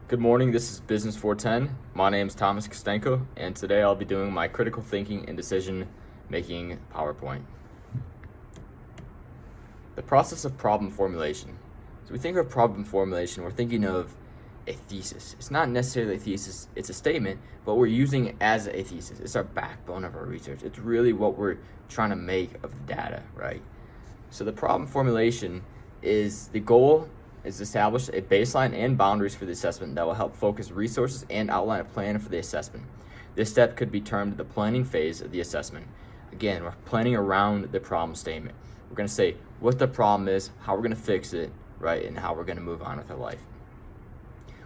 Good morning, this is Business 410. My name is Thomas Kostenko, and today I'll be doing my critical thinking and decision making PowerPoint. The process of problem formulation. So we think of problem formulation, we're thinking of a thesis. It's not necessarily a thesis, it's a statement, but we're using it as a thesis. It's our backbone of our research. It's really what we're trying to make of the data, right? So the problem formulation is the goal is to establish a baseline and boundaries for the assessment that will help focus resources and outline a plan for the assessment. This step could be termed the planning phase of the assessment. Again, we're planning around the problem statement. We're going to say what the problem is, how we're going to fix it, right, and how we're going to move on with our life.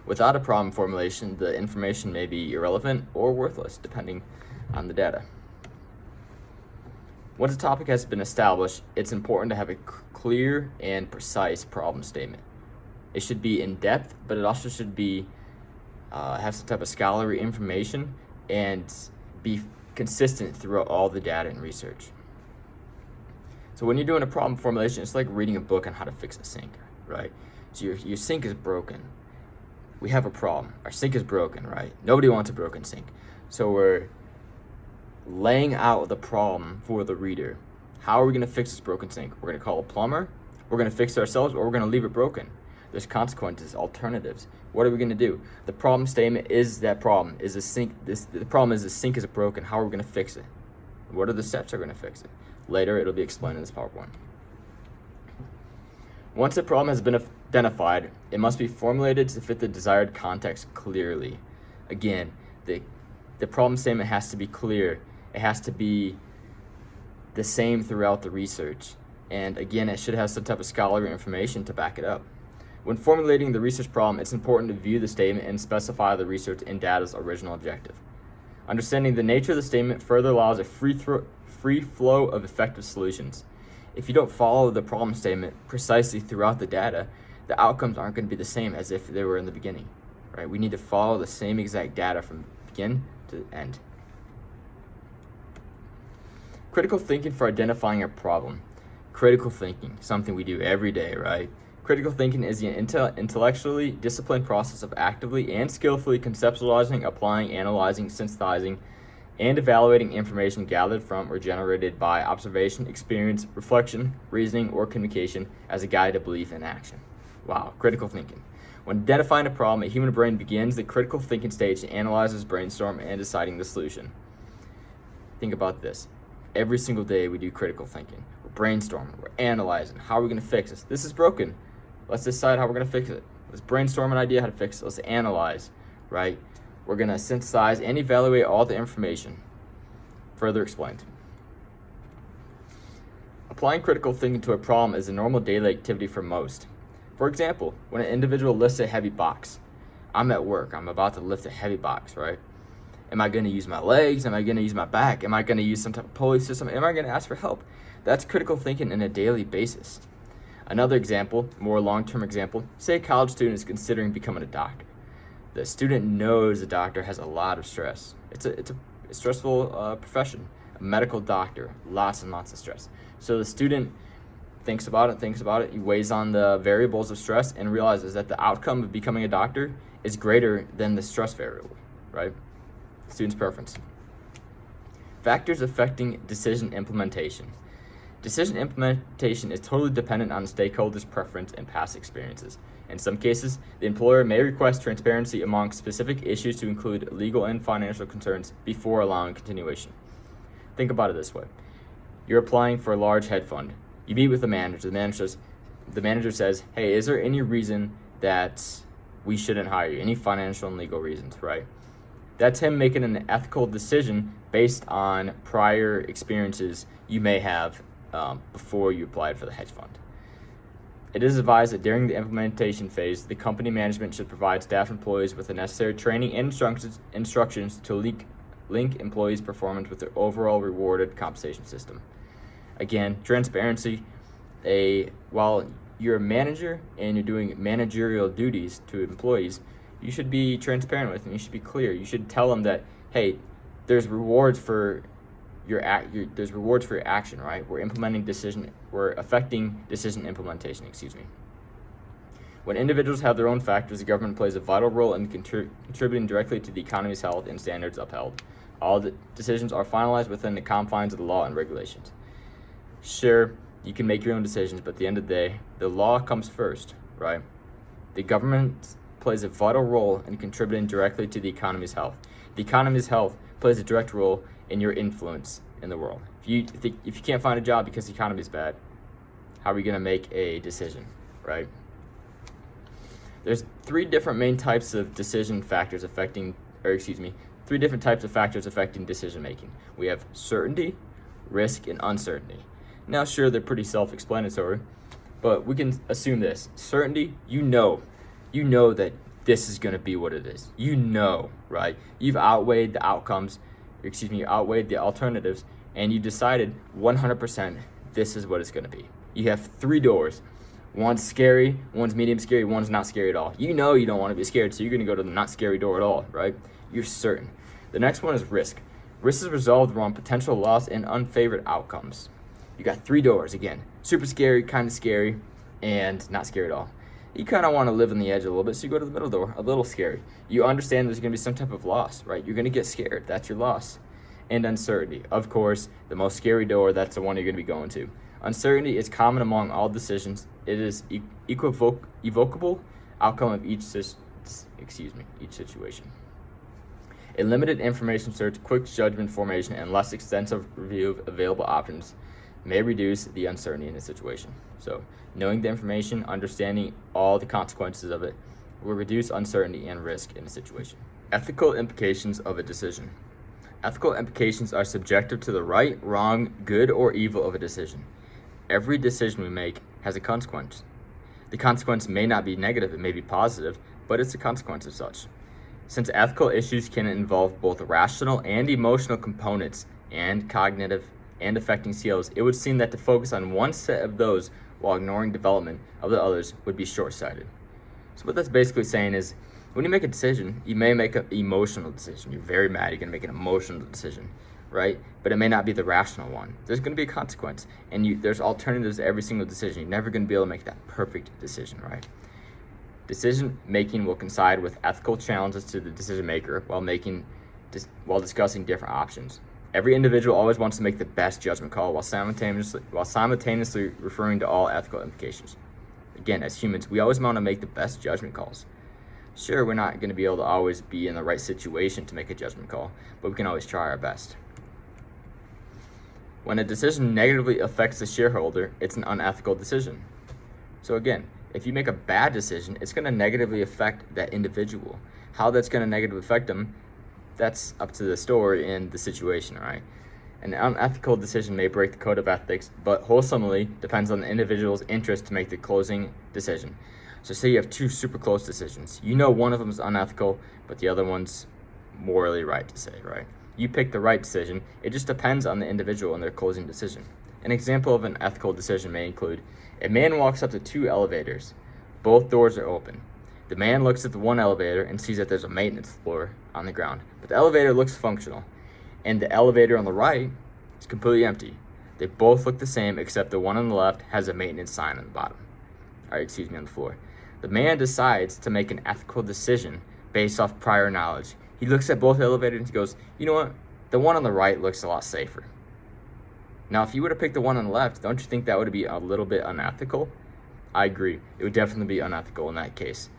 Without a problem formulation, the information may be irrelevant or worthless, depending on the data. Once a topic has been established, it's important to have a clear and precise problem statement. It should be in depth, but it also should be have some type of scholarly information and be consistent throughout all the data and research. So when you're doing a problem formulation, it's like reading a book on how to fix a sink, right? So your sink is broken. We have a problem. Our sink is broken, right? Nobody wants a broken sink. So we're laying out the problem for the reader. How are we going to fix this broken sink? We're going to call a plumber, we're going to fix it ourselves, or we're going to leave it broken. There's consequences, alternatives. What are we going to do? The problem statement is that problem. Is the sink the problem is the sink is broken. How are we going to fix it? What are the steps that are going to fix it? Later, it'll be explained in this PowerPoint. Once a problem has been identified, it must be formulated to fit the desired context clearly. Again, the problem statement has to be clear. It has to be the same throughout the research. And again, it should have some type of scholarly information to back it up. When formulating the research problem, it's important to view the statement and specify the research and data's original objective. Understanding the nature of the statement further allows a free flow of effective solutions. If you don't follow the problem statement precisely throughout the data, the outcomes aren't going to be the same as if they were in the beginning, right? We need to follow the same exact data from begin to end. Critical thinking for identifying a problem. Critical thinking, something we do every day, right? Critical thinking is the intellectually disciplined process of actively and skillfully conceptualizing, applying, analyzing, synthesizing, and evaluating information gathered from or generated by observation, experience, reflection, reasoning, or communication as a guide to belief and action. Wow, critical thinking. When identifying a problem, a human brain begins the critical thinking stage and analyzes, brainstorm, and deciding the solution. Think about this. Every single day we do critical thinking. We're brainstorming, we're analyzing. How are we going to fix this? This is broken. Let's decide how we're going to fix it. Let's brainstorm an idea how to fix it. Let's analyze, right? We're going to synthesize and evaluate all the information. Further explained. Applying critical thinking to a problem is a normal daily activity for most. For example, when an individual lifts a heavy box. I'm at work. I'm about to lift a heavy box, right? Am I going to use my legs? Am I going to use my back? Am I going to use some type of pulley system? Am I going to ask for help? That's critical thinking on a daily basis. Another example, more long-term example, say a college student is considering becoming a doctor. The student knows the doctor has a lot of stress. It's a stressful profession. A medical doctor, lots and lots of stress. So the student thinks about it, he weighs on the variables of stress and realizes that the outcome of becoming a doctor is greater than the stress variable, right? Student's preference. Factors affecting decision implementation. Decision implementation is totally dependent on the stakeholders' preference and past experiences. In some cases, the employer may request transparency among specific issues to include legal and financial concerns before allowing continuation. Think about it this way. You're applying for a large hedge fund. You meet with the manager. The manager says, hey, is there any reason that we shouldn't hire you? Any financial and legal reasons, right? That's him making an ethical decision based on prior experiences you may have before you applied for the hedge fund. It is advised that during the implementation phase, the company management should provide staff employees with the necessary training and instructions to link employees' performance with their overall rewarded compensation system. Again, transparency. While you're a manager and you're doing managerial duties to employees, you should be transparent with them. You should be clear. You should tell them that, hey, there's rewards for there's rewards for your action, right? We're affecting decision implementation, When individuals have their own factors, the government plays a vital role in contributing directly to the economy's health and standards upheld. All the decisions are finalized within the confines of the law and regulations. Sure, you can make your own decisions, but at the end of the day, the law comes first, right? The government plays a vital role in contributing directly to the economy's health. The economy's health plays a direct role in your influence in the world. If you can't find a job because the economy is bad, how are we going to make a decision, right? There's three different types of factors affecting decision making. We have certainty, risk, and uncertainty. Now, sure, they're pretty self-explanatory, but we can assume this. Certainty, you know that this is going to be what it is. You know, right? You've outweighed the outweighed the alternatives, and you decided 100% this is what it's going to be. You have 3 doors. One's scary, one's medium scary, one's not scary at all. You know you don't want to be scared, so you're going to go to the not scary door at all, right? You're certain. The next one is risk. Risk is resolved around potential loss and unfavored outcomes. You got 3 doors, again. Super scary, kind of scary, and not scary at all. You kind of want to live on the edge a little bit, so you go to the middle door, a little scary. You understand there's going to be some type of loss, right? You're going to get scared. That's your loss. And uncertainty. Of course, the most scary door, that's the one you're going to be going to. Uncertainty is common among all decisions. It is evocable outcome of each situation. A limited information search, quick judgment formation, and less extensive review of available options may reduce the uncertainty in a situation. So, knowing the information, understanding all the consequences of it, will reduce uncertainty and risk in a situation. Ethical implications of a decision. Ethical implications are subjective to the right, wrong, good, or evil of a decision. Every decision we make has a consequence. The consequence may not be negative, it may be positive, but it's a consequence of such. Since ethical issues can involve both rational and emotional components and cognitive and affecting skills, it would seem that to focus on one set of those while ignoring development of the others would be short-sighted. So what that's basically saying is, when you make a decision, you may make an emotional decision. You're very mad, you're going to make an emotional decision, right? But it may not be the rational one. There's going to be a consequence, and there's alternatives to every single decision. You're never going to be able to make that perfect decision, right? Decision making will coincide with ethical challenges to the decision maker while discussing different options. Every individual always wants to make the best judgment call while simultaneously referring to all ethical implications. Again, as humans, we always want to make the best judgment calls. Sure, we're not going to be able to always be in the right situation to make a judgment call, but we can always try our best. When a decision negatively affects the shareholder, it's an unethical decision. So again, if you make a bad decision, it's going to negatively affect that individual. How that's going to negatively affect them, that's up to the story and the situation, right? An unethical decision may break the code of ethics, but wholesomely depends on the individual's interest to make the closing decision. So say you have 2 super close decisions. You know one of them is unethical, but the other one's morally right to say, right? You pick the right decision. It just depends on the individual and their closing decision. An example of an ethical decision may include, a man walks up to 2 elevators. Both doors are open. The man looks at the one elevator and sees that there's a maintenance floor on the ground, but the elevator looks functional. And the elevator on the right is completely empty. They both look the same, except the one on the left has a maintenance sign on the bottom. On the floor. The man decides to make an ethical decision based off prior knowledge. He looks at both elevators and he goes, you know what? The one on the right looks a lot safer. Now, if you were to pick the one on the left, don't you think that would be a little bit unethical? I agree. It would definitely be unethical in that case.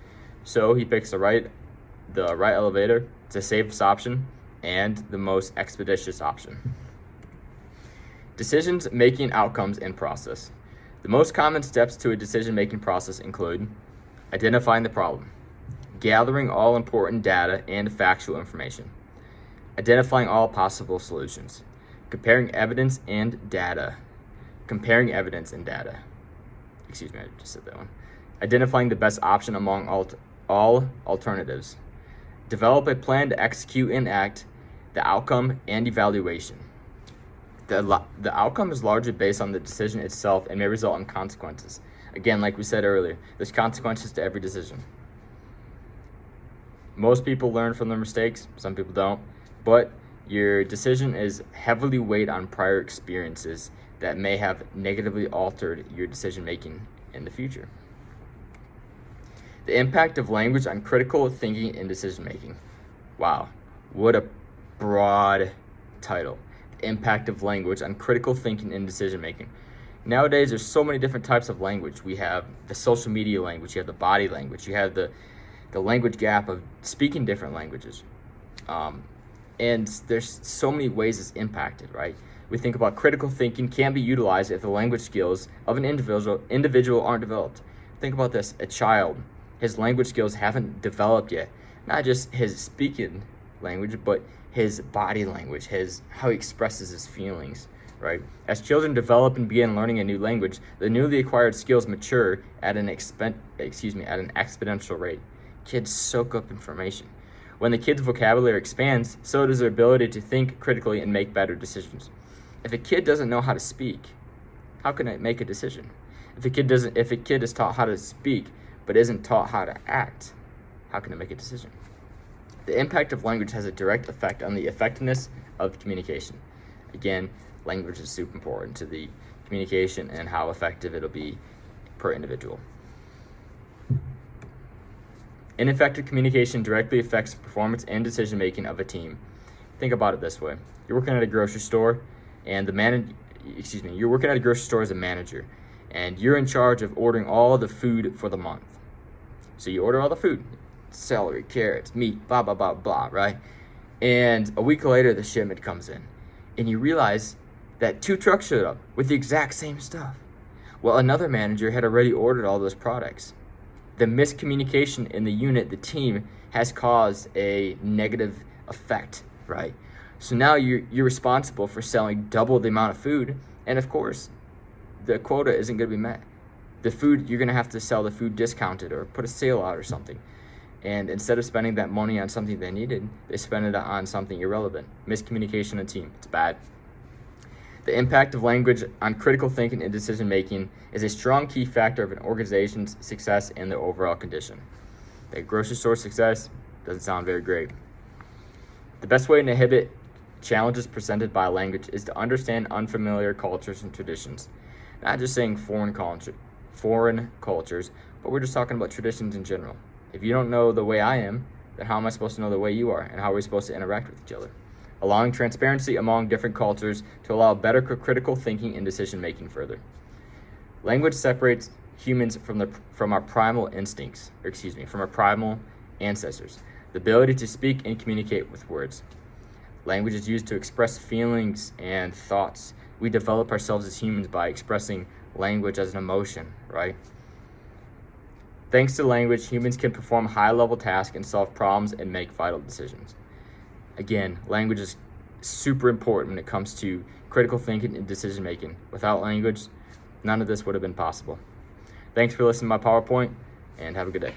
So he picks the right elevator. It's the safest option and the most expeditious option. Decisions making outcomes and process. The most common steps to a decision-making process include identifying the problem, gathering all important data and factual information, identifying all possible solutions, comparing evidence and data, identifying the best option among all alternatives, develop a plan to execute and act, the outcome and evaluation. The outcome is largely based on the decision itself and may result in consequences. Again, like we said earlier, there's consequences to every decision. Most people learn from their mistakes, some people don't, but your decision is heavily weighed on prior experiences that may have negatively altered your decision making in the future. The impact of language on critical thinking and decision making. Wow, what a broad title. The impact of language on critical thinking and decision making. Nowadays, there's so many different types of language. We have the social media language, you have the body language, you have the language gap of speaking different languages. And there's so many ways it's impacted, right? We think about critical thinking can be utilized if the language skills of an individual aren't developed. Think about this, a child, his language skills haven't developed yet. Not just his speaking language, but his body language, how he expresses his feelings, right? As children develop and begin learning a new language, the newly acquired skills mature at an exponential rate. Kids soak up information. When the kid's vocabulary expands, so does their ability to think critically and make better decisions. If a kid doesn't know how to speak, how can it make a decision? If a kid is taught how to speak but isn't taught how to act, how can it make a decision? The impact of language has a direct effect on the effectiveness of communication. Again, language is super important to the communication and how effective it'll be per individual. Ineffective communication directly affects the performance and decision making of a team. Think about it this way. You're working at a grocery store and you're working at a grocery store as a manager and you're in charge of ordering all the food for the month. So you order all the food, celery, carrots, meat, blah, blah, blah, blah, right? And a week later, the shipment comes in and you realize that 2 trucks showed up with the exact same stuff. Well, another manager had already ordered all those products. The miscommunication in the unit, the team, has caused a negative effect, right? So now you're responsible for selling double the amount of food, and of course, the quota isn't going to be met. The food, you're going to have to sell the food discounted or put a sale out or something. And instead of spending that money on something they needed, they spend it on something irrelevant. Miscommunication in a team, it's bad. The impact of language on critical thinking and decision making is a strong key factor of an organization's success and the overall condition. The grocery store success doesn't sound very great. The best way to inhibit challenges presented by language is to understand unfamiliar cultures and traditions. Not just saying foreign cultures, but we're just talking about traditions in general. If you don't know the way I am, then how am I supposed to know the way you are, and how are we supposed to interact with each other? Allowing transparency among different cultures to allow better critical thinking and decision making further. Language separates humans from our primal instincts, from our primal ancestors. The ability to speak and communicate with words. Language is used to express feelings and thoughts. We develop ourselves as humans by expressing language as an emotion, right? Thanks to language, humans can perform high-level tasks and solve problems and make vital decisions. Again, language is super important when it comes to critical thinking and decision making. Without language, none of this would have been possible. Thanks for listening to my PowerPoint, and have a good day.